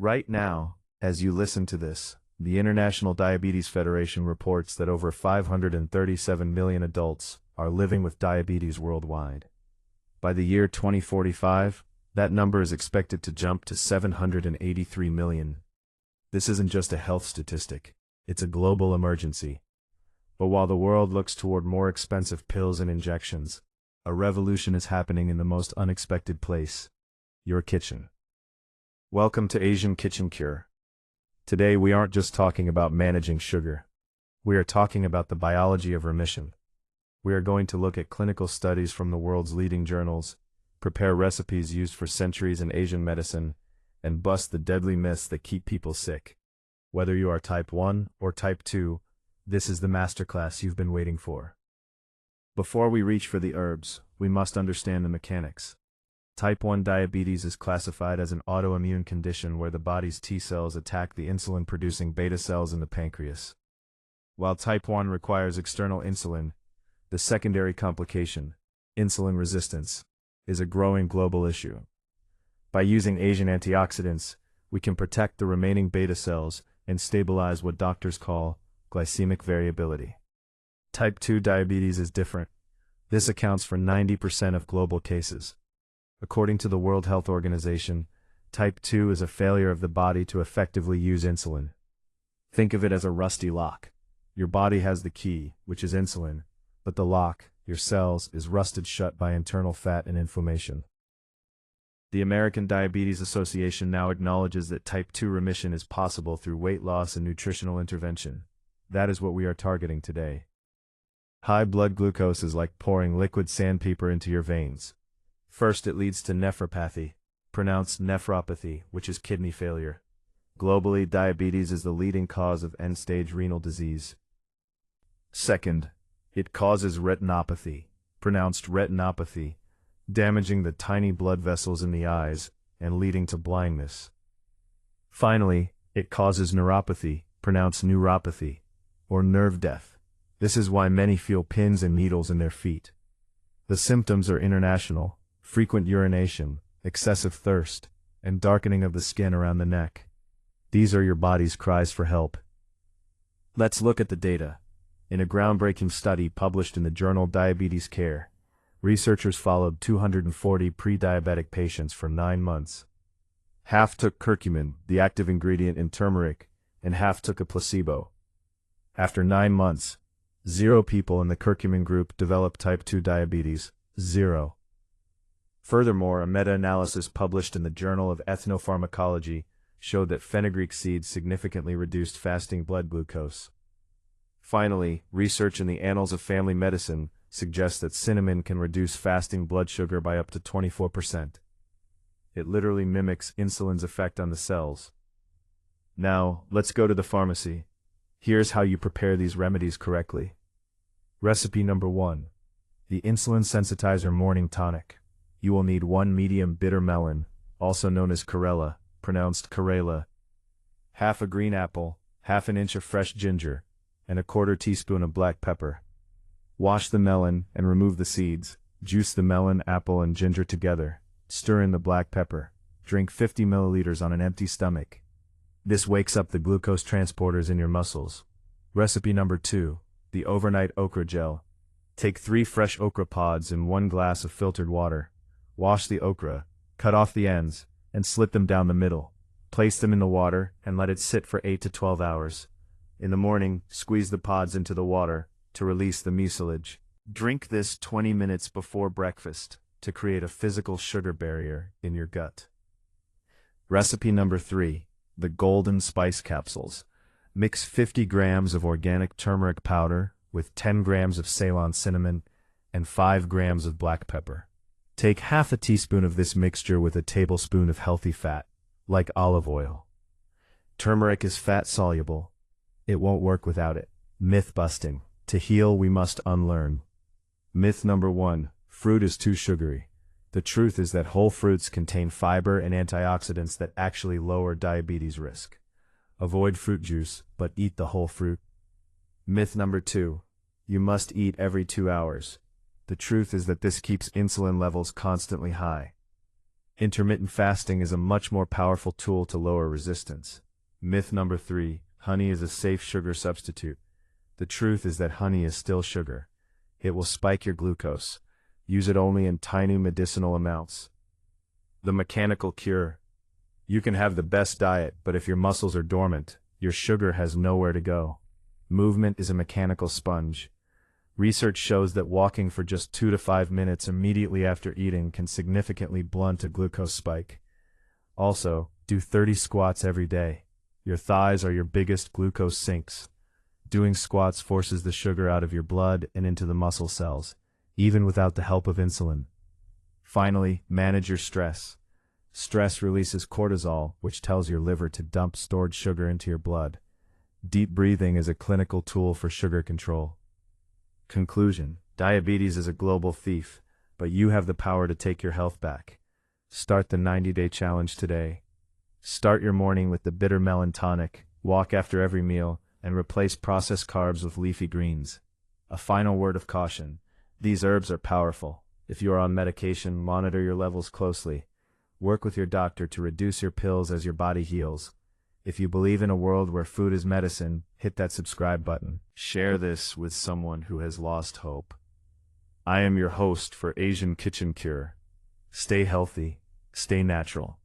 Right now, as you listen to this, the International Diabetes Federation reports that over 537 million adults are living with diabetes worldwide. By the year 2045, that number is expected to jump to 783 million. This isn't just a health statistic, it's a global emergency. But while the world looks toward more expensive pills and injections, a revolution is happening in the most unexpected place: your kitchen. Welcome to Asian Kitchen Cure. Today we aren't just talking about managing sugar. We are talking about the biology of remission. We are going to look at clinical studies from the world's leading journals, prepare recipes used for centuries in Asian medicine, and bust the deadly myths that keep people sick. Whether you are type 1 or type 2, this is the masterclass you've been waiting for. Before we reach for the herbs, we must understand the mechanics. Type 1 diabetes is classified as an autoimmune condition where the body's T cells attack the insulin-producing beta cells in the pancreas. While type 1 requires external insulin, the secondary complication, insulin resistance, is a growing global issue. By using Asian antioxidants, we can protect the remaining beta cells and stabilize what doctors call glycemic variability. Type 2 diabetes is different. This accounts for 90% of global cases. According to the World Health Organization, type 2 is a failure of the body to effectively use insulin. Think of it as a rusty lock. Your body has the key, which is insulin, but the lock, your cells, is rusted shut by internal fat and inflammation. The American Diabetes Association now acknowledges that type 2 remission is possible through weight loss and nutritional intervention. That is what we are targeting today. High blood glucose is like pouring liquid sandpaper into your veins. First, it leads to nephropathy, pronounced nephropathy, which is kidney failure. Globally, diabetes is the leading cause of end-stage renal disease. Second, it causes retinopathy, pronounced retinopathy, damaging the tiny blood vessels in the eyes and leading to blindness. Finally, it causes neuropathy, pronounced neuropathy, or nerve death. This is why many feel pins and needles in their feet. The symptoms are international: frequent urination, excessive thirst, and darkening of the skin around the neck. These are your body's cries for help. Let's look at the data. In a groundbreaking study published in the journal Diabetes Care, researchers followed 240 pre-diabetic patients for 9 months. Half took curcumin, the active ingredient in turmeric, and half took a placebo. After 9 months, 0 people in the curcumin group developed type 2 diabetes, 0. Furthermore, a meta-analysis published in the Journal of Ethnopharmacology showed that fenugreek seeds significantly reduced fasting blood glucose. Finally, research in the Annals of Family Medicine suggests that cinnamon can reduce fasting blood sugar by up to 24%. It literally mimics insulin's effect on the cells. Now, let's go to the pharmacy. Here's how you prepare these remedies correctly. Recipe number 1. The Insulin Sensitizer Morning Tonic. You will need 1 medium bitter melon, also known as Corella, pronounced Corella, half a green apple, half an inch of fresh ginger, and a 1/4 teaspoon of black pepper. Wash the melon and remove the seeds. Juice the melon, apple, and ginger together. Stir in the black pepper. Drink 50 milliliters on an empty stomach. This wakes up the glucose transporters in your muscles. Recipe number 2. The Overnight Okra Gel. Take 3 fresh okra pods in 1 glass of filtered water. Wash the okra, cut off the ends, and slit them down the middle. Place them in the water and let it sit for 8 to 12 hours. In the morning, squeeze the pods into the water to release the mucilage. Drink this 20 minutes before breakfast to create a physical sugar barrier in your gut. Recipe number 3. The Golden Spice Capsules. Mix 50 grams of organic turmeric powder with 10 grams of Ceylon cinnamon and 5 grams of black pepper. Take half a teaspoon of this mixture with a tablespoon of healthy fat, like olive oil. Turmeric is fat-soluble. It won't work without it. Myth busting. To heal, we must unlearn. Myth number 1. Fruit is too sugary. The truth is that whole fruits contain fiber and antioxidants that actually lower diabetes risk. Avoid fruit juice, but eat the whole fruit. Myth number 2. You must eat every 2 hours. The truth is that this keeps insulin levels constantly high. Intermittent fasting is a much more powerful tool to lower resistance. Myth number 3, honey is a safe sugar substitute. The truth is that honey is still sugar. It will spike your glucose. Use it only in tiny medicinal amounts. The mechanical cure. You can have the best diet, but if your muscles are dormant, your sugar has nowhere to go. Movement is a mechanical sponge. Research shows that walking for just 2 to 5 minutes immediately after eating can significantly blunt a glucose spike. Also, do 30 squats every day. Your thighs are your biggest glucose sinks. Doing squats forces the sugar out of your blood and into the muscle cells, even without the help of insulin. Finally, manage your stress. Stress releases cortisol, which tells your liver to dump stored sugar into your blood. Deep breathing is a clinical tool for sugar control. Conclusion: diabetes is a global thief, but you have the power to take your health back. Start the 90-day challenge today. Start your morning with the bitter melon tonic, walk after every meal, and replace processed carbs with leafy greens. A final word of caution: these herbs are powerful. If you are on medication, monitor your levels closely. Work with your doctor to reduce your pills as your body heals. If you believe in a world where food is medicine, hit that subscribe button. Share this with someone who has lost hope. I am your host for Asian Kitchen Cure. Stay healthy, stay natural.